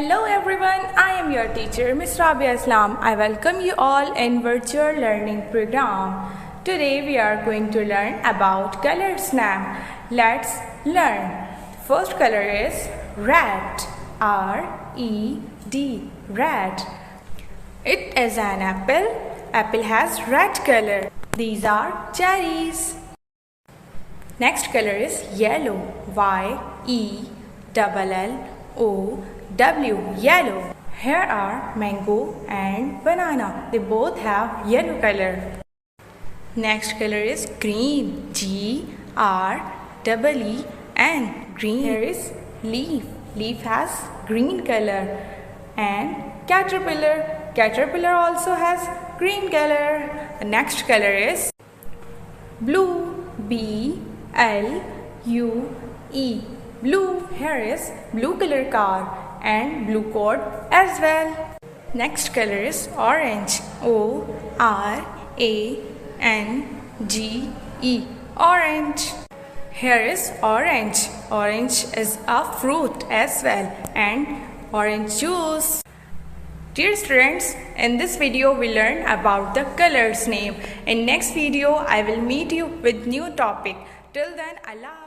Hello everyone, I am your teacher Miss Rabia Islam. I welcome you all in virtual learning program. Today we are going to learn about colors name. Let's learn. First color is red. R-E-D, red. It is an apple. Apple has red color. These are cherries. Next color is yellow. Y-E-L-L-O-W, yellow. Here are mango and banana. They both have yellow color. Next color is green. G-R-E-E-N, green. Here is leaf. Leaf has green color. And caterpillar. Caterpillar also has green color. The next color is blue. B-L-U-E, blue. Here is blue color car and blue coat as well. Next color is orange. O-R-A-N-G-E, orange. Here is orange. Orange is a fruit as well, and orange juice. Dear students, in this video we learn about the colors name. In next video I will meet you with new topic. Till then, Allah.